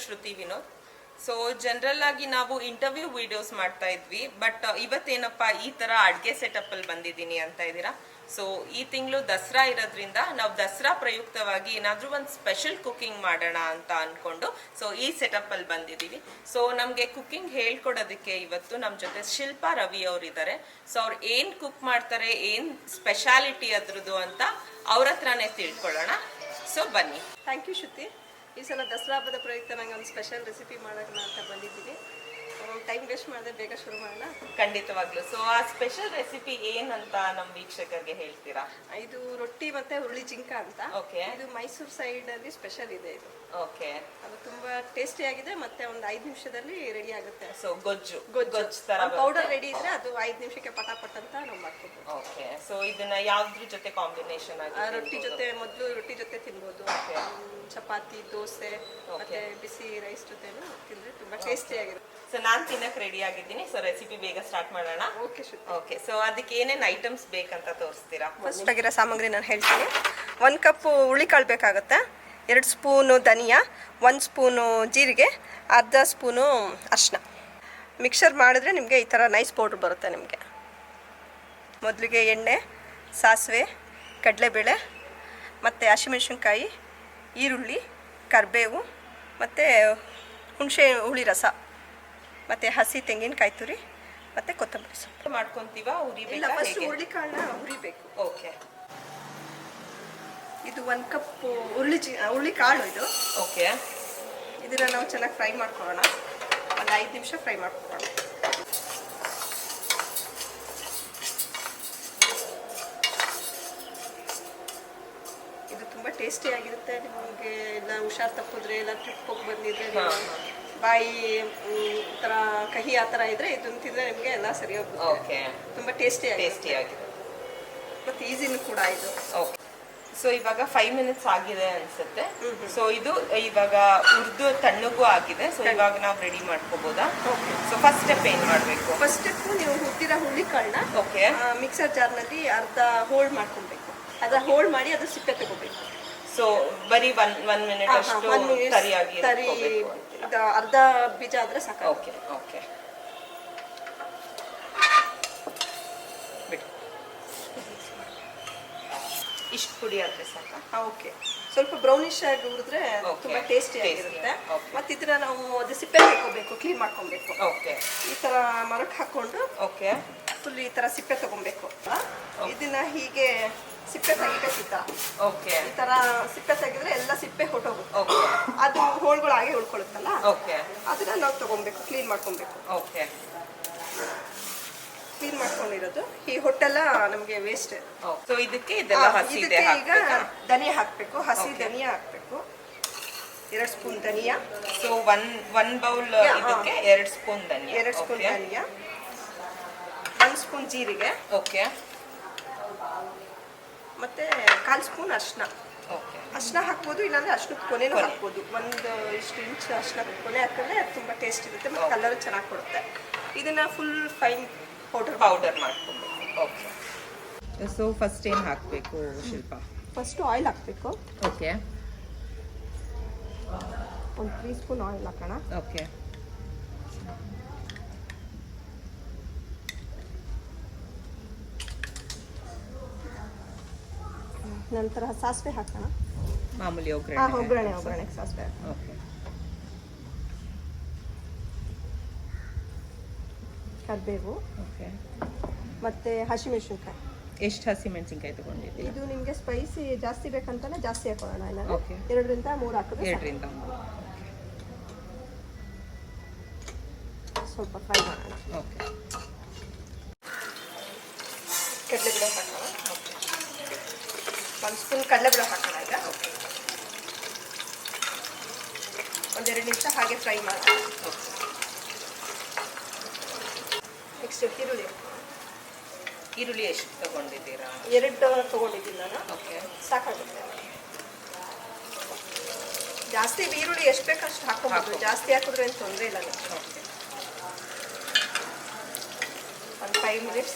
ಶ್ರುತಿ Vinod. So general ಆಗಿ ನಾವು interview videos ಮಾಡ್ತಾ ಇದ್ವಿ, ಬಟ್ ಇವತ್ತೇನಪ್ಪ ಈ ತರ ಅಡ್ಗೆ ಸೆಟಪ್ ಅಲ್ಲಿ ಬಂದಿದ್ದೀನಿ ಅಂತ ಇದ್ದೀರಾ. ಸೊ ಈ ತಿಂಗಳು ದಸರಾ ಇರೋದ್ರಿಂದ ನಾವು ದಸರಾ ಪ್ರಯುಕ್ತವಾಗಿ ಏನಾದ್ರೂ ಒಂದು ಸ್ಪೆಷಲ್ ಕುಕಿಂಗ್ ಮಾಡೋಣ ಅಂತ ಅನ್ಕೊಂಡು ಸೊ ಈ ಸೆಟಪ್ ಅಲ್ಲಿ ಬಂದಿದ್ದೀವಿ. ಸೊ ನಮ್ಗೆ ಕುಕಿಂಗ್ ಹೇಳ್ಕೊಡೋದಕ್ಕೆ ಇವತ್ತು ನಮ್ಮ ಜೊತೆ ಶಿಲ್ಪಾ ರವಿ ಅವ್ರು ಇದ್ದಾರೆ. ಸೊ ಅವ್ರು ಏನ್ ಕುಕ್ ಮಾಡ್ತಾರೆ, ಏನ್ ಸ್ಪೆಷಾಲಿಟಿ ಅದ್ರದ್ದು ಅಂತ ಅವ್ರ ಹತ್ರನೇ ತಿಳ್ಕೊಳ್ಳೋಣ. ಸೊ ಬನ್ನಿ. ಥ್ಯಾಂಕ್ ಯು ಶ್ರುತಿ. ಈ ಸಲ ದಸರಾ ಹಬ್ಬದ ಪ್ರಯುಕ್ತ ನಂಗೆ ಒಂದು ಸ್ಪೆಷಲ್ ರೆಸಿಪಿ ಮಾಡೋಣ ಅಂತ ಬಂದಿದ್ದೀನಿ. ಟೈಮ್ ವೇಸ್ಟ್ ಮಾಡದೆ ಬೇಗ ಶುರು ಮಾಡೋಣ. ಖಂಡಿತವಾಗ್ಲು. ಸೊ ಆ ಸ್ಪೆಷಲ್ ರೆಸಿಪಿ ಏನಂತ ನಮ್ಮ ವೀಕ್ಷಕರಿಗೆ ಹೇಳ್ತೀರಾ? ಇದು ರೊಟ್ಟಿ ಮತ್ತೆ ಹುರುಳಿ ಜಿಂಕ ಅಂತ. ಓಕೆ. ಇದು ಮೈಸೂರು ಸೈಡ್ ಅಲ್ಲಿ ಸ್ಪೆಷಲ್ ಇದೆ ಇದು. ಓಕೆ. ಅದು ತುಂಬಾ ಟೇಸ್ಟಿ ಆಗಿದೆ, ಮತ್ತೆ ಒಂದು 5 ನಿಮಿಷದಲ್ಲಿ ರೆಡಿ ಆಗುತ್ತೆ. ಸೊ ಗೊಜ್ಜು ತರ ಪೌಡರ್ ರೆಡಿ ಇದ್ರೆ ಅದು 5 ನಿಮಿಷಕ್ಕೆ ಪಟಾಪಟ್ ಅಂತ ನಾವು ಮಾಡ್ಕೋಬಹುದು. ಓಕೆ. ಸೊ ಇದನ್ನ ಯಾವ್ದ್ರ ಜೊತೆ ಕಾಂಬಿನೇಷನ್ ಆಗಿ? ರೊಟ್ಟಿ ಜೊತೆ, ಮೊದಲು ರೊಟ್ಟಿ ಜೊತೆ ತಿನ್ಬೋದು. ಚಪಾತಿ, ದೋಸೆ ಮತ್ತೆ ಬಿಸಿ ರೈಸ್ ಜೊತೆ ತಿಂದ್ರೆ ತುಂಬಾ ಟೇಸ್ಟಿ ಆಗಿರುತ್ತೆ. ಸೊ ನಾನ್ ತಿನ್ನಕ್ ರೆಡಿ ಆಗಿದ್ದೀನಿ. ಸೊ ರೆಸಿಪಿ ಬೇಗ ಸ್ಟಾರ್ಟ್ ಮಾಡೋಣ. ಓಕೆ. ಸೊ ಅದಕ್ಕೆ ಏನೇನ್ ಐಟಮ್ಸ್ ಬೇಕಂತ ತೋರಿಸ್ತೀರಾ? ಫಸ್ಟ್ ಆಗಿರೋ ಸಾಮಗ್ರಿ ನಾನು ಹೇಳ್ತೀನಿ. 1 ಕಪ್ ಹುರುಳಿಕಾಳು ಬೇಕಾಗುತ್ತೆ, 2 ಸ್ಪೂನು ಧನಿಯಾ, 1 ಸ್ಪೂನು ಜೀರಿಗೆ, ಅರ್ಧ ಸ್ಪೂನು ಅರಿಶಿನ. ಮಿಕ್ಸರ್ ಮಾಡಿದ್ರೆ ನಿಮಗೆ ಈ ಥರ ನೈಸ್ ಪೌಡ್ರ್ ಬರುತ್ತೆ ನಿಮಗೆ. ಮೊದಲಿಗೆ ಎಣ್ಣೆ, ಸಾಸಿವೆ, ಕಡಲೆಬೇಳೆ ಮತ್ತು ಹಸಿಮೆಣಸಿನ್ಕಾಯಿ, ಈರುಳ್ಳಿ, ಕರಿಬೇವು ಮತ್ತು ಹುಣಸೆ ಹುಳಿ ರಸ ಮತ್ತು ಹಸಿ ತೆಂಗಿನಕಾಯಿ ತುರಿ ಮತ್ತು ಕೊತ್ತಂಬರಿ ಸೊಪ್ಪು ಮಾಡ್ಕೊತೀವಾ? ಇಲ್ಲ, ಫಸ್ಟ್ ಹುರುಳಿಕಾಳನ್ನ ಹುರಿಬೇಕು. ಓಕೆ. ಇದು 1 ಕಪ್ ಹುರುಳಿಕಾಳು ಇದು. ಓಕೆ. ಇದನ್ನ ನಾವು ಚೆನ್ನಾಗಿ ಫ್ರೈ ಮಾಡ್ಕೊಳ್ಳೋಣ. ಒಂದು 5 ನಿಮಿಷ ಫ್ರೈ ಮಾಡ್ಕೊಳ್ಳೋಣ. ಇದು ತುಂಬ ಟೇಸ್ಟಿ ಆಗಿರುತ್ತೆ. ನಿಮಗೆ ಎಲ್ಲ ಹುಷಾರು ತಪ್ಪಿದ್ರೆ, ಎಲ್ಲ ಟ್ರಿಪ್ ಹೋಗಿ ಬಂದಿದ್ರೆ, ಬಾಯಿ ಥರ ಕಹಿ ಆ ಥರ ಇದ್ರೆ ಇದನ್ನ ತಿಂದರೆ ನಿಮಗೆ ಎಲ್ಲ ಸರಿ ಹೋಗುತ್ತೆ. ಓಕೆ. ತುಂಬ ಟೇಸ್ಟಿ ಆಗಿದೆ ಮತ್ತು ಈಸಿನೂ ಕೂಡ ಇದು. ಓಕೆ. ಸೊ ಇವಾಗ 5 ಮಿನಿಟ್ಸ್ ಆಗಿದೆ ಅನ್ಸುತ್ತೆ. ಸೊ ಇದು ಇವಾಗ ಉರ್ದು ತಣ್ಣಗೂ ಆಗಿದೆ. ಸೊ ಇವಾಗ ನಾವು ರೆಡಿ ಮಾಡ್ಕೋಬೋದಾ? ಓಕೆ. ಸೊ ಫಸ್ಟ್ ಸ್ಟೆಪ್ ಏನ್ ಮಾಡಬೇಕು? ಫಸ್ಟ್ ಸ್ಟೆಪ್ ನೀವು ಹುರಿದಿರೋ ಹುರುಳಿಕಾಳನ್ನ ಓಕೆ ಮಿಕ್ಸರ್ ಜಾರ್ನಲ್ಲಿ ಅರ್ಧ ಹೋಲ್ಡ್ ಮಾಡ್ಕೊಬೇಕು. ಅದ ಹೋಲ್ಡ್ ಮಾಡಿ ಅದು ಸಿಪ್ಪೆ ತಗೋಬೇಕು. ಸೊ ಬರೀ 1 ಮಿನಿಟ್ ಅಷ್ಟು ತರಿಯಾಗಿ ಅರ್ಧ ಬೀಜ ಆದ್ರೆ ಸಾಕು. ಓಕೆ. ಓಕೆ. ಇಷ್ಟು ಪುಡಿ ಆದ್ರೆ ಸಾಕ? ಓಕೆ. ಸ್ವಲ್ಪ ಬ್ರೌನಿಶ್ ಆಗಿ ಹುರಿದ್ರೆ ತುಂಬಾ ಟೇಸ್ಟಿ ಆಗಿರುತ್ತೆ. ಮತ್ತೆ ಇದನ್ನ ನಾವು ಅದು ಸಿಪ್ಪೆ ಹಾಕೋಬೇಕು, ಕ್ಲೀನ್ ಮಾಡ್ಕೊಬೇಕು. ಓಕೆ. ಈ ತರ ಮರಕ್ ಹಾಕೊಂಡು ಓಕೆ ಫುಲ್ ಈ ತರ ಸಿಪ್ಪೆ ತಗೊಬೇಕು. ಇದನ್ನ ಹೀಗೆ ಸಿಪ್ಪೆ ತೆಗಿಬೇಕು ಈ ತರ. ಓಕೆ. ಈ ತರ ಸಿಪ್ಪೆ ತೆಗೆದ್ರೆ ಎಲ್ಲ ಸಿಪ್ಪೆ ಹೊಟ್ಟೋಗುತ್ತೆ. ಓಕೆ. ಅದು ಹೋಳ್ಗಳು ಹಾಗೆ ಉಳ್ಕೊಳ್ಳುತ್ತಲ್ಲ, ಓಕೆ, ಅದನ್ನ ನಾವು ತಗೊಬೇಕು, ಕ್ಲೀನ್ ಮಾಡ್ಕೊಬೇಕು. ಓಕೆ. ಕ್ಲೀನ್ ಮಾಡ್ಕೊಂಡಿರೋದು ಈ ಹೊಟ್ಟೆಲ್ಲ ನಮಗೆ ವೇಸ್ಟ್. ಸೊ ಇದಕ್ಕೆ ಇದೆಲ್ಲ ಹಸಿ ಇದೆ. ಈಗ ಧನಿಯಾ ಹಾಕ್ಬೇಕು, ಹಸಿ ಧನಿಯಾ ಹಾಕ್ಬೇಕು. 2 ಸ್ಪೂನ್ ಧನಿಯಾ. ಸೊ 1 ಬೌಲ್ ಇದಕ್ಕೆ 2 ಸ್ಪೂನ್ ಧನಿಯಾ. 2 ಸ್ಪೂನ್ ಧನಿಯಾ, 1 ಸ್ಪೂನ್ ಜೀರಿಗೆ. ಓಕೆ. ಮತ್ತೆ 1/4 ಸ್ಪೂನ್ ಅರಿಶಿನ. ಓಕೆ. ಅರಿಶಿನ ಹಾಕ್ಬೋದು, ಇಲ್ಲಾಂದ್ರೆ ಅರಿಶಿನದ ಕೊನೆನೂ ಹಾಕ್ಬೋದು. 1 ಇಷ್ಟು ಇಂಚ್ ಅರಿಶಿನ ಕೊನೆ ಹಾಕಿದ್ರೆ ತುಂಬ ಟೇಸ್ಟ್ ಇರುತ್ತೆ ಮತ್ತು ಕಲರ್ ಚೆನ್ನಾಗಿ ಕೊಡುತ್ತೆ. ಇದನ್ನ ಫುಲ್ ಫೈನ್ ಪೌಡರ್ ಮಾಡ್ಕೊಬೇಕು. ಓಕೆ. ಸೊ ಫಸ್ಟ್ ಏನು ಹಾಕಬೇಕು ಶಿಲ್ಪ? ಫಸ್ಟ್ ಆಯಿಲ್ ಹಾಕಬೇಕು. ಓಕೆ. 1 3 ಸ್ಪೂನ್ ಆಯಿಲ್ ಹಾಕೋಣ. ಓಕೆ. ನಂತರ ಸಾಸಿವೆ ಹಾಕೋಣ. ಮಾಮೂಲಿ ಒಗ್ಗರಣೆ ಸಾಸಿವೆ. ಓಕೆ. ಕರಿಬೇವು. ಓಕೆ. ಮತ್ತೆ ಹಸಿಮೆಣಸಿನ್ಕಾಯಿ. ಎಷ್ಟು ಹಸಿಮೆಣಸಿನ್ಕಾಯಿ ತಗೊಂಡಿದ್ದೀವಿ? ಇದು ನಿಮಗೆ ಸ್ಪೈಸಿ ಜಾಸ್ತಿ ಬೇಕಂತಾನೆ ಜಾಸ್ತಿ ಹಾಕೊಳ್ಳೋಣ. ಇಲ್ಲ, ಓಕೆ. 2 ರಿಂದ 3 ಹಾಕಿದ್ರೆ 2 ರಿಂದ 3. ಸ್ವಲ್ಪ ಫ್ರೈ ಮಾಡೋಣ. ಓಕೆ. ಕಡಲೆಬೇಳೆ ಹಾಕೋಣ. ಓಕೆ. 1 ಸ್ಪೂನ್ ಕಡಲೆಬೇಳೆ ಹಾಕೋಣ ಈಗ. ಓಕೆ. 1-2 ನಿಮಿಷ ಹಾಗೆ ಫ್ರೈ ಮಾಡೋಣ. ನೆಕ್ಸ್ಟ್ ಈರುಳ್ಳಿ ಎಷ್ಟು ತಗೊಂಡಿದ್ದೀರಾ? 2 ತಗೊಂಡಿದ್ದೀನಿ ನಾನು. ಓಕೆ. ಸಾಕಾಗುತ್ತೆ. ಜಾಸ್ತಿ ಈರುಳ್ಳಿ ಎಷ್ಟು ಬೇಕಷ್ಟು ಹಾಕೋಬಹುದು, ಜಾಸ್ತಿ ಹಾಕಿದ್ರೆ ಏನು ತೊಂದರೆ ಇಲ್ಲ. ಓಕೆ. 5 ಮಿನಿಟ್ಸ್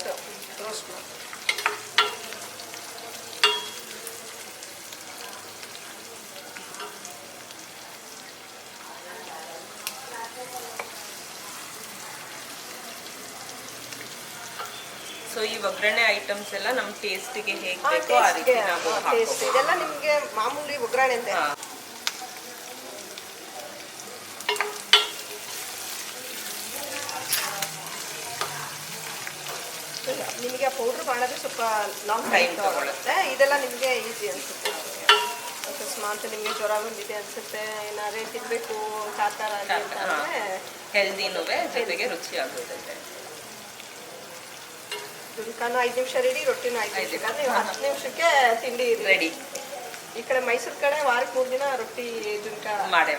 ರೋಸ್ಟ್ ಮಾಡಿ. ಮಾಮೂಲಿ ಒಗ್ಗರಣೆ ಐಟಮ್ಸ್ ಎಲ್ಲ ನಮ್ಮ ಟೇಸ್ಟಿಗೆ ಹೇಗೆ ಬೇಕೋ ಆ ರೀತಿ ನಾವು ಟೇಸ್ಟ್ ಇದೆಲ್ಲ ನಿಮಗೆ ಮಾಮೂಲಿ ಒಗ್ಗರಣೆ ಅಂತ. ನಿಮಗೆ ಪೌಡ್ರ್ ಮಾಡೋದು ಸ್ವಲ್ಪ ಲಾಂಗ್ ಟೈಮ್ ತಗೊಳುತ್ತೆ. ಇದೆಲ್ಲ ನಿಮಗೆ ಈಸಿ ಅನಿಸುತ್ತೆ. ಅಕಸ್ಮಾತ್ ನಿಮಗೆ ಜ್ವರ ಬಂದಿದೆ ಅನಿಸುತ್ತೆ, ಏನಾದ್ರೆ ತಿನ್ನಬೇಕು ಕಾತರ ಅಂತಂದರೆ ಹೆಲ್ದಿನೂ ಜೊತೆಗೆ ರುಚಿ ಆಗೋಗುತ್ತೆ. ಜುನ್ಕಾನು 5 ನಿಮಿಷ ರೆಡಿ, ರೊಟ್ಟಿನೂ 5 ನಿಮಿಷ. ಅಂದರೆ 10 ನಿಮಿಷಕ್ಕೆ ತಿಂಡಿ ರೆಡಿ. ಈ ಕಡೆ ಮೈಸೂರು ಕಡೆ ವಾರಕ್ಕೆ 3 ದಿನ ರೊಟ್ಟಿ ಜುನ್ಕ ಮಾಡೇ.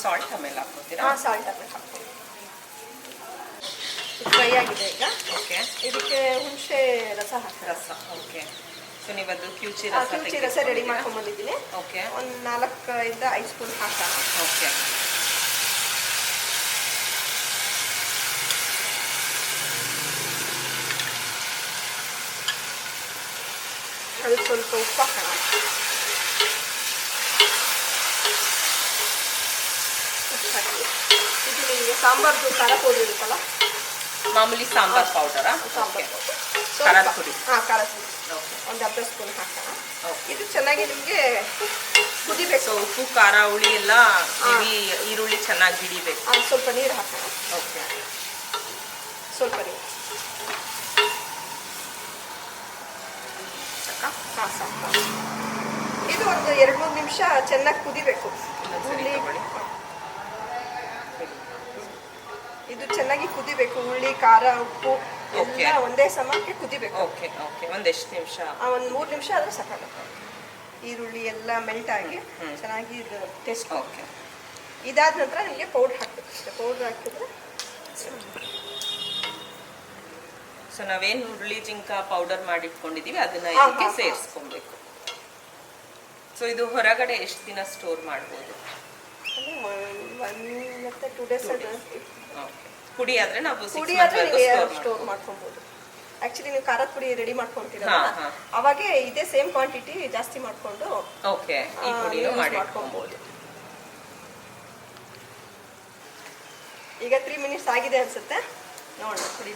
ಸಾಲ್ಟ್ ಆಮೇಲೆ ಹಾಕ್ತೀರಾ? ಹಾಂ, ಸಾಲ್ಟ್ ಆಮೇಲೆ ಹಾಕ್ತೀವಿ. ಫ್ರೈ ಆಗಿದೆ ಈಗ. ಓಕೆ. ಇದಕ್ಕೆ ಹುಣಸೆ ರಸ ಹಾಕಿ. ರಸ, ಓಕೆ. ಸೊ ನೀವು ಅದು ಕ್ಯೂಚಿ ರಸ ರೆಡಿ ಮಾಡ್ಕೊಂಡ್ಬಂದಿದ್ದೀನಿ. ಓಕೆ. ಒಂದು 4 ಇಂದ 5 ಸ್ಪೂನ್ ಹಾಕೋಣ. ಓಕೆ. ಅದಕ್ಕೆ ಸ್ವಲ್ಪ ಉಪ್ಪು ಹಾಕೋಣ. ಉಪ್ಪು ಹಾಕಿ ಇದು ನಿಮಗೆ ಸಾಂಬಾರ್ದು ಖಾರ ಪೌಡರ್ ಇರುತ್ತಲ್ಲ, ಮಾಮೂಲಿ ಸಾಂಬಾರ್ ಪೌಡರಾ? ಸಾಂಬಾರ್ ಖಾರದ ಪುಡಿ. ಹಾಂ, ಖಾರದ ಪುಡಿ ಒಂದು 10 ಸ್ಪೂನ್ ಹಾಕೋಣ. ಇದು ಚೆನ್ನಾಗಿ ನಿಮಗೆ ಕುದಿಬೇಕು. ಉಪ್ಪು ಖಾರ ಹುಳಿ ಎಲ್ಲ ಈರುಳ್ಳಿ ಚೆನ್ನಾಗಿ ಹಿಡಿಬೇಕು. ಸ್ವಲ್ಪ ನೀರು ಹಾಕೋಣ. ಓಕೆ. ಸ್ವಲ್ಪ ನೀರು ಹಾಂ, ಸಾಕು. ಇದು ಒಂದು 2-3 ನಿಮಿಷ ಚೆನ್ನಾಗಿ ಕುದಿಬೇಕು. ಇದು ಚೆನ್ನಾಗಿ ಕುದಿಬೇಕು. ಹುಳಿ, ಖಾರ, ಉಪ್ಪು ಎಲ್ಲ ಒಂದೇ ಸಮಕ್ಕೆ ಕುದಿಬೇಕು. Okay okay. ಒಂದೆಷ್ಟು ನಿಮಿಷ? ಒಂದು 3 ನಿಮಿಷ ಆದರೆ ಸಾಕಾಗುತ್ತೆ. ಈರುಳ್ಳಿ ಎಲ್ಲ ಮೆಲ್ಟ್ ಆಗಿ ಚೆನ್ನಾಗಿ ಇದು ಟೇಸ್ಟ್. ಓಕೆ. ಇದಾದ ನಂತರ ನಿಮಗೆ ಪೌಡ್ರ್ ಹಾಕಬೇಕು. ಅಷ್ಟೇ, ಪೌಡ್ರ್ ಹಾಕಿದ್ರೆ. ಸೊ ನಾವೇನು ಹುರುಳಿ ಜಿಂಕ ಪೌಡರ್ ಮಾಡಿಟ್ಕೊಂಡಿದ್ದೀವಿ ಅದನ್ನ ಇದಕ್ಕೆ ಸೇರಿಸ್ಕೊಬೇಕು. ಸೊ ಇದು ಹೊರಗಡೆ ಎಷ್ಟು ದಿನ ಸ್ಟೋರ್ ಮಾಡ್ಬೋದು? 1 ಮತ್ತು 2 ಡೇಸ್. ಪುಡಿ ಆದರೆ ನಾವು ಸ್ಟೋರ್ ಮಾಡ್ಕೊಬೋದು. ಆ್ಯಕ್ಚುಲಿ ನೀವು ಖಾರದ ಪುಡಿ ರೆಡಿ ಮಾಡ್ಕೊತೀರಲ್ಲ, ಅವಾಗೆ ಇದೇ ಸೇಮ್ ಕ್ವಾಂಟಿಟಿ ಜಾಸ್ತಿ ಮಾಡಿಕೊಂಡು ಓಕೆ ಈ ಪುಡಿ ಮಾಡ್ಕೊಬೋದು. ಈಗ 3 ಮಿನಿಟ್ಸ್ ಆಗಿದೆ ಅನ್ಸುತ್ತೆ, ನೋಡೋಣ. ಪುಡಿ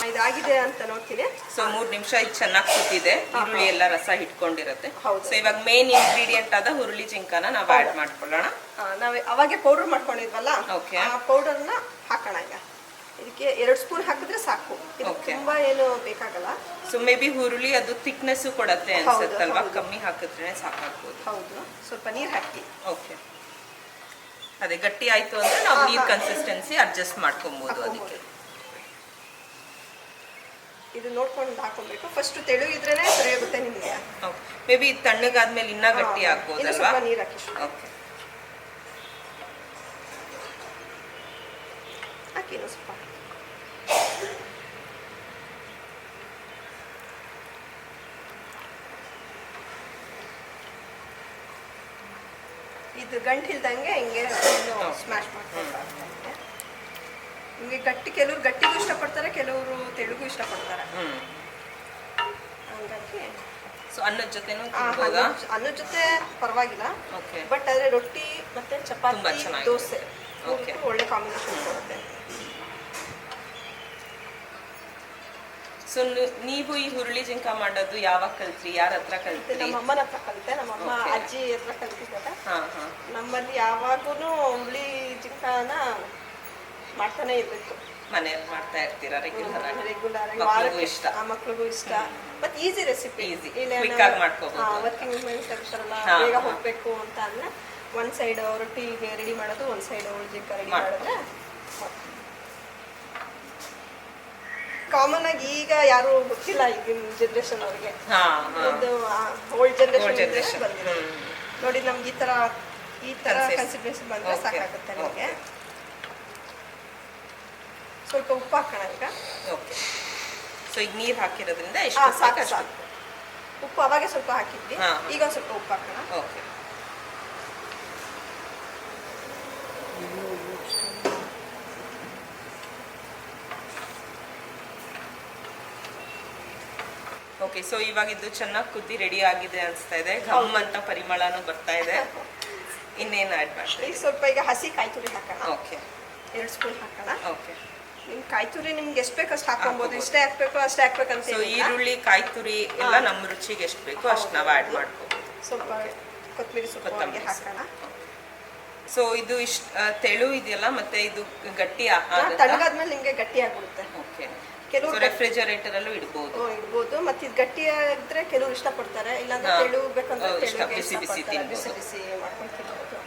ಇದಾಗಿದೆ ಅಂತ ನೋಡ್ತೀನಿ. ಸೊ 3 ನಿಮಿಷ ಇದು ಚೆನ್ನಾಗಿ ಕುದ್ದಿದೆ. ಈರುಳ್ಳಿ ಎಲ್ಲ ರಸ ಹಿಡ್ಕೊಂಡಿರುತ್ತೆ. ಸೊ ಇವಾಗ ಮೇನ್ ಇಂಗ್ರೀಡಿಯೆಂಟ್ ಆದ ಹುರುಳಿ ಜಿಂಕನ ನಾವು ಆಡ್ ಮಾಡ್ಕೊಳ್ಳೋಣ. ನಾವು ಅವಾಗೆ ಪೌಡರ್ ಮಾಡ್ಕೊಂಡಿದ್ವಲ್ಲ, ಆ ಪೌಡರ್ನ ಹಾಕೋಣ. ಈಗ ಇದಕ್ಕೆ 2 ಸ್ಪೂನ್ ಹಾಕಿದ್ರೆ ಸಾಕು. ತುಂಬಾ ಏನು ಬೇಕಾಗಲ್ಲ. ಸೊ ಮೇ ಬಿ ಹುರುಳಿ ಅದು ಥಿಕ್ನೆಸ್ ಕೊಡುತ್ತೆ ಅನ್ಸುತ್ತಲ್ವಾ, ಕಮ್ಮಿ ಹಾಕಿದ್ರೆ ಸಾಕಾಗ್ಬೋದು. ಹೌದು, ಸ್ವಲ್ಪ ನೀರು ಹಾಕಿ. ಓಕೆ. ಅದೇ ಗಟ್ಟಿ ಆಯ್ತು ಅಂದ್ರೆ ನಾವು ನೀರ್ ಕನ್ಸಿಸ್ಟೆನ್ಸಿ ಅಡ್ಜಸ್ಟ್ ಮಾಡ್ಕೊಬಹುದು. ಅದಕ್ಕೆ ಇದು ನೋಡ್ಕೊಂಡು ಹಾಕೊಬೇಕು. ಫಸ್ಟ್ ತೆಳುಗಿದ್ರೇನೆ ಸರಿ ಆಗುತ್ತೆ ನಿಮಗೆ. ಮೇ ಬಿ ತಣ್ಣಗಾದ್ಮೇಲೆ ಇನ್ನೂ ಗಟ್ಟಿ ಆಗ್ಬೋದಲ್ವಾ? ಸ್ವಲ್ಪ ನೀರು ಹಾಕಿ. ಓಕೆ. ಹಾಕಿ ಸ್ವಲ್ಪ. ಇದು ಗಂಟಿಲ್ದಂಗೆ ಹಿಂಗೆ ಸ್ಮ್ಯಾಶ್ ಮಾಡ್ಕೊಂಡು ನಿಮಗೆ ಗಟ್ಟಿ, ಕೆಲವರು ಗಟ್ಟಿಗೂ ಇಷ್ಟಪಡ್ತಾರೆ, ಕೆಲವರು ತೆಳುಗೂ ಇಷ್ಟಪಡ್ತಾರೆ. ಹಂಗಾಗಿ ಸೊ ಅನ್ನದ ಜೊತೆನೂ ಅನ್ನದ ಜೊತೆ ಪರವಾಗಿಲ್ಲ, ಬಟ್ ಆದರೆ ರೊಟ್ಟಿ ಮತ್ತೆ ಚಪಾತಿ, ದೋಸೆ ಒಳ್ಳೆ ಕಾಂಬಿನೇಷನ್ ಕೊಡುತ್ತೆ. ಸೊ ನೀವು ಈ ಹುರುಳಿ ಜಿಂಕ ಮಾಡೋದು ಯಾವಾಗ ಕಲ್ತ್ರಿ? ಯಾರ ಹತ್ರ ಕಲ್ತ್ರಿ? ನಮ್ಮ ಅಮ್ಮನ ಹತ್ರ ಕಲಿತೆ. ನಮ್ಮಮ್ಮ ಅಜ್ಜಿ ಹತ್ರ ಕಲ್ತಿದ್ದಾರೆ. ನಮ್ಮಲ್ಲಿ ಯಾವಾಗೂ ಹುರುಳಿ ಜಿಂಕನ ಮಾಡ್ತಾನೆ ಇರ್ಬೇಕು. ಮನೆಯಲ್ಲಿ ಮಾಡ್ತಾ ಇರ್ತೀರಾ ರೆಗ್ಯುಲರ್ ಆಗಿ? ಇಷ್ಟ, ಮಕ್ಳಿಗೂ ಇಷ್ಟ. ಮತ್ತೆ ಈಸಿ ರೆಸಿಪಿ, ವರ್ಕಿಂಗ್ ವುಮೆನ್ಸ್ ಇರ್ತಾರಲ್ಲ, ಬೇಗ ಹೋಗ್ಬೇಕು ಅಂತ ಅಂದ್ರೆ ಒಂದ್ ಸೈಡ್ ರೊಟ್ಟಿಗೆ ರೆಡಿ ಮಾಡೋದು, ಒಂದ್ ಸೈಡ್ ಜಿಂಕ ರೆಡಿ ಮಾಡಿದ್ರೆ. ಕಾಮನ್ ಆಗಿ ಈಗ ಯಾರು ಗೊತ್ತಿಲ್ಲ ಈಗಿನ ಜನರೇಷನ್ ಅವ್ರಿಗೆ. ಒಂದು ಓಲ್ಡ್ ಜನರೇಷನ್ ಬಂದಿದೆ ನೋಡಿ. ನಮ್ಗೆ ಈ ತರ ಕನ್ಸಿಸ್ಟೆನ್ಸಿ ಬಂದ್ರೆ ಸಾಕಾಗುತ್ತೆ ನಿಮಗೆ. ಸ್ವಲ್ಪ ಉಪ್ಪು ಹಾಕೋಣ ಈಗ. ಓಕೆ. ಸೊ ಈಗ ನೀರು ಹಾಕಿರೋದ್ರಿಂದ ಸಾಕು. ಉಪ್ಪು ಅವಾಗೆ ಸ್ವಲ್ಪ ಹಾಕಿದ್ವಿ, ಈಗ ಒಂದು ಸ್ವಲ್ಪ ಉಪ್ಪು ಹಾಕೋಣ. ಓಕೆ. ಓಕೆ. ಸೊ ಇವಾಗ ಇದು ಚೆನ್ನಾಗಿ ಕುದ್ದಿ ರೆಡಿ ಆಗಿದೆ ಅನಿಸ್ತಾ ಇದೆ. ಘಮ್ ಅಂತ ಪರಿಮಳನೂ ಬರ್ತಾ ಇದೆ. ಇನ್ನೇನು ಆ್ಯಡ್ ಮಾಡ್ತೀವಿ? ಈಗ ಸ್ವಲ್ಪ ಈಗ ಹಸಿ ಕಾಯಿ ತುರಿ ಹಾಕೋಣ. ಓಕೆ 2 ಸ್ಪೂನ್ ಹಾಕೋಣ. ಓಕೆ. ನಿಮ್ ಕಾಯಿ ತುರಿ ನಿಮ್ಗೆ ಎಷ್ಟು ಬೇಕು ಅಷ್ಟು ಹಾಕೊಬೋದು. ಇಷ್ಟೇ ಹಾಕ್ಬೇಕು ಅಷ್ಟೇ ಹಾಕ್ಬೇಕಂತ ಸೊ ಈರುಳ್ಳಿ ಕಾಯಿ ತುರಿ ಎಲ್ಲ ನಮ್ಮ ರುಚಿಗೆ ಎಷ್ಟು ಬೇಕೋ ಅಷ್ಟು ನಾವು ಆ್ಯಡ್ ಮಾಡ್ಕೋಬೋದು. ಸ್ವಲ್ಪ ಕೊತ್ತಂಬರಿ ಸೊಪ್ಪು ಹಾಕೋಣ. ಸೊ ಇದು ಇಷ್ಟು ತೆಳು ಇದೆಯಲ್ಲ, ಮತ್ತೆ ಇದು ಗಟ್ಟಿ ತಣ್ಣಗಾದ್ಮೇಲೆ ನಿಮಗೆ ಗಟ್ಟಿ ಆಗ್ಬಿಡುತ್ತೆ. ಓಕೆ. ಕೆಲವು ರೆಫ್ರಿಜರೇಟರ್ ಅಲ್ಲೂ ಇಡ್ಬೋದು. ಇಡ್ಬೋದು. ಮತ್ತೆ ಇದು ಗಟ್ಟಿ ಆಗಿದ್ರೆ ಕೆಲವರು ಇಷ್ಟಪಡ್ತಾರೆ, ಇಲ್ಲಾಂದ್ರೆ ತೆಳು ಬೇಕಂದ್ರೆ ಬಿಸಿ ಬಿಸಿ ಬಿಸಿ ಬಿಸಿ ಮಾಡ್ಕೊಂಡು ತಿನ್ಬೋದು.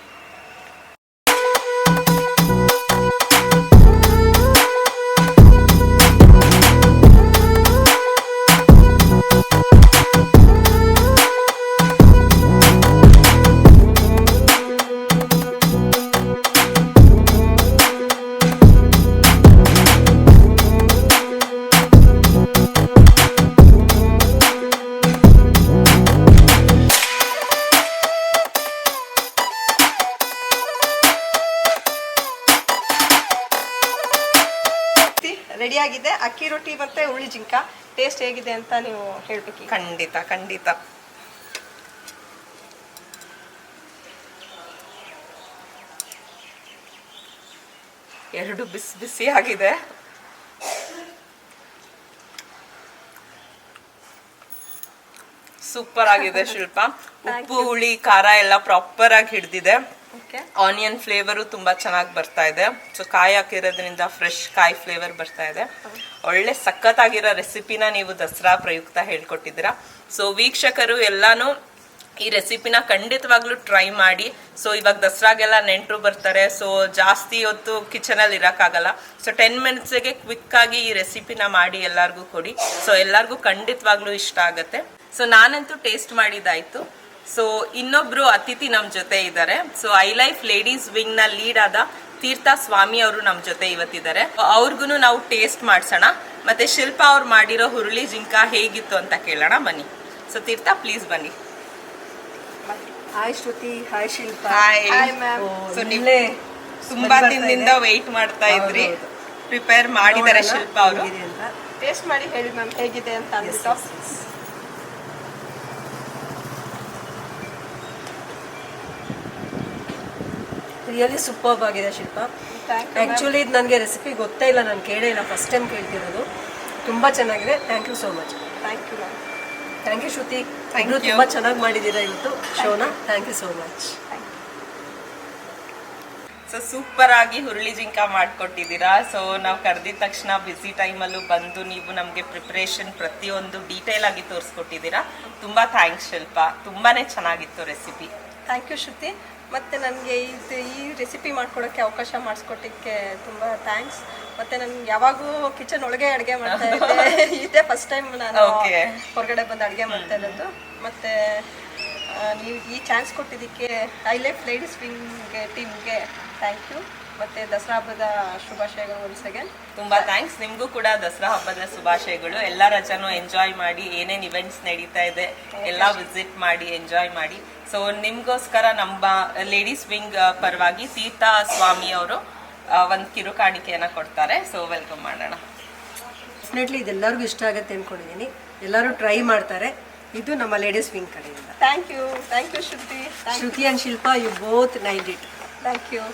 ರೆಡಿ ಆಗಿದೆ. ಅಕ್ಕಿ ರೊಟ್ಟಿ ಮತ್ತೆ ಹುಳಿ ಜಿಂಕ ಟೇಸ್ಟ್ ಹೇಗಿದೆ ಅಂತ ನೀವು ಹೇಳ್ಬೇಕು. ಖಂಡಿತ ಖಂಡಿತ. ಎರಡು ಬಿಸಿ ಬಿಸಿ ಆಗಿದೆ. ಸೂಪರ್ ಆಗಿದೆ ಶಿಲ್ಪ. ಉಪ್ಪು ಹುಳಿ ಖಾರ ಎಲ್ಲ ಪ್ರಾಪರ್ ಆಗಿ ಹಿಡ್ದಿದೆ. ಆನಿಯನ್ ಫ್ಲೇವರು ತುಂಬಾ ಚೆನ್ನಾಗಿ ಬರ್ತಾ ಇದೆ. ಸೊ ಕಾಯಿ ಹಾಕಿರೋದ್ರಿಂದ ಫ್ರೆಶ್ ಕಾಯಿ ಫ್ಲೇವರ್ ಬರ್ತಾ ಇದೆ. ಒಳ್ಳೆ ಸಖತ್ತಾಗಿರೋ ರೆಸಿಪಿನ ನೀವು ದಸರಾ ಪ್ರಯುಕ್ತ ಹೇಳ್ಕೊಟ್ಟಿದ್ದೀರಾ. ಸೊ ವೀಕ್ಷಕರು ಎಲ್ಲಾನು ಈ ರೆಸಿಪಿನ ಖಂಡಿತವಾಗ್ಲೂ ಟ್ರೈ ಮಾಡಿ. ಸೊ ಇವಾಗ ದಸರಾಗೆಲ್ಲ ನೆಂಟರು ಬರ್ತಾರೆ. ಸೊ ಜಾಸ್ತಿ ಹೊತ್ತು ಕಿಚನಲ್ಲಿ ಇರೋಕ್ಕಾಗಲ್ಲ. ಸೊ 10 ಮಿನಿಟ್ಸಿಗೆ ಕ್ವಿಕ್ ಆಗಿ ಈ ರೆಸಿಪಿನ ಮಾಡಿ ಎಲ್ಲರಿಗೂ ಕೊಡಿ. ಸೊ ಎಲ್ಲರಿಗೂ ಖಂಡಿತವಾಗ್ಲೂ ಇಷ್ಟ ಆಗುತ್ತೆ. ಸೊ ನಾನಂತೂ ಟೇಸ್ಟ್ ಮಾಡಿದಾಯ್ತು. ಸೊ ಇನ್ನೊಬ್ರು ಅತಿಥಿ ನಮ್ ಜೊತೆ ಇದ್ದಾರೆ. So I life ladies wing ನ ಲೀಡ್ ಆದ ತೀರ್ಥ ಸ್ವಾಮಿ ಅವರು ನಮ್ ಜೊತೆ ಇವತ್ತಿದ್ದಾರೆ. ಅವ್ರಿಗೂ ನಾವು ಟೇಸ್ಟ್ ಮಾಡ್ಸೋಣ, ಮತ್ತೆ ಶಿಲ್ಪ ಅವ್ರು ಮಾಡಿರೋ ಹುರುಳಿ ಜಿಂಕ ಹೇಗಿತ್ತು ಅಂತ ಕೇಳೋಣ ಬನ್ನಿ. ಸೊ ತೀರ್ಥ ಪ್ಲೀಸ್ ಬನ್ನಿ. Hi Shruti, hi Shilpa. Hi ma'am. So ನೀವು ತುಂಬಾ ದಿನದಿಂದ ವೆಯ್ಟ್ ಮಾಡ್ತಾ ಇದ್ರಿ. ಪ್ರಿಪೇರ್ ಮಾಡಿದ್ದಾರೆ ಶಿಲ್ಪ ಅವರು. ಟೇಸ್ಟ್ ಮಾಡಿ ಹೇಳಿ ಮ್ಯಾಮ್ ಹೇಗಿದೆ ಅಂತ ಅಂದ್ಬಿಟ್ಟು. ರಿಯಲಿ ಸೂಪರ್ಬ್ ಆಗಿದೆ ಶಿಲ್ಪ. ಆ್ಯಕ್ಚುಲಿ ಇದು ನನಗೆ ರೆಸಿಪಿ ಗೊತ್ತೇ ಇಲ್ಲ, ನಾನು ಕೇಳೇ ಇಲ್ಲ, ಫಸ್ಟ್ ಟೈಮ್ ಕೇಳ್ತಿರೋದು. ತುಂಬ ಚೆನ್ನಾಗಿದೆ. Thank you so much. Thank you ma'am. Thank you Shruti. ಇಬ್ಬರು ತುಂಬ ಚೆನ್ನಾಗಿ ಮಾಡಿದ್ದೀರಾ ಇವತ್ತು ಶೋನ. Thank you so much. So super ಆಗಿ ಹುರುಳಿ ಜಿಂಕ ಮಾಡ್ಕೊಟ್ಟಿದ್ದೀರಾ. ಸೊ ನಾವು ಕರೆದಿದ ತಕ್ಷಣ ಬಿಸಿ ಟೈಮಲ್ಲೂ ಬಂದು ನೀವು ನಮಗೆ ಪ್ರಿಪ್ರೇಷನ್ ಪ್ರತಿಯೊಂದು ಡೀಟೇಲ್ ಆಗಿ ತೋರಿಸ್ಕೊಟ್ಟಿದ್ದೀರಾ. ತುಂಬ ಥ್ಯಾಂಕ್ಸ್ ಶಿಲ್ಪ. ತುಂಬಾನೇ ಚೆನ್ನಾಗಿತ್ತು ರೆಸಿಪಿ. ಥ್ಯಾಂಕ್ ಯು ಶ್ರುತಿ. ಮತ್ತು ನನಗೆ ಈ ರೆಸಿಪಿ ಮಾಡ್ಕೊಡೋಕ್ಕೆ ಅವಕಾಶ ಮಾಡಿಸ್ಕೊಟ್ಟಿಕ್ಕೆ ತುಂಬ ಥ್ಯಾಂಕ್ಸ್. ಮತ್ತು ನನಗೆ ಯಾವಾಗೂ ಕಿಚನ್ ಒಳಗೆ ಅಡುಗೆ ಮಾಡ್ತಾ ಇದ್ದೆ. ಇದೇ ಫಸ್ಟ್ ಟೈಮ್ ನಾನು ಹೊರಗಡೆ ಬಂದು ಅಡುಗೆ ಮಾಡ್ತಾ ಇರೋದು. ಮತ್ತು ನೀವು ಈ ಚಾನ್ಸ್ ಕೊಟ್ಟಿದ್ದಕ್ಕೆ ಐ ಲೈಫ್ ಲೇಡೀಸ್ ವಿಂಗ್ಗೆ ಟೀಮ್ಗೆ ಥ್ಯಾಂಕ್ ಯು. ಮತ್ತು ದಸರಾ ಹಬ್ಬದ ಶುಭಾಶಯಗಳು ಒನ್ಸ್ ಅಗೇನ್. ತುಂಬ ಥ್ಯಾಂಕ್ಸ್. ನಿಮಗೂ ಕೂಡ ದಸರಾ ಹಬ್ಬದ ಶುಭಾಶಯಗಳು. ಎಲ್ಲ ರಜಾನು ಎಂಜಾಯ್ ಮಾಡಿ, ಏನೇನು ಇವೆಂಟ್ಸ್ ನಡೀತಾ ಇದೆ ಎಲ್ಲ ವಿಸಿಟ್ ಮಾಡಿ ಎಂಜಾಯ್ ಮಾಡಿ. ಸೊ ನಿಮಗೋಸ್ಕರ ನಮ್ಮ ಲೇಡೀಸ್ ವಿಂಗ್ ಪರವಾಗಿ ತೀರ್ಥ ಸ್ವಾಮಿ ಅವರು ಒಂದು ಕಿರು ಕಾಣಿಕೆಯನ್ನು ಕೊಡ್ತಾರೆ. ಸೊ ವೆಲ್ಕಮ್ ಮಾಡೋಣ. ಡೆಫಿನೆಟ್ಲಿ ಇದೆಲ್ಲರಿಗೂ ಇಷ್ಟ ಆಗುತ್ತೆ ಅಂದ್ಕೊಂಡಿದ್ದೀನಿ. ಎಲ್ಲರೂ ಟ್ರೈ ಮಾಡ್ತಾರೆ. ಇದು ನಮ್ಮ ಲೇಡೀಸ್ ವಿಂಗ್ ಕಡೆಯಿಂದ. Thank you Shruti. Shruti and Shilpa, you both nailed it. Thank you.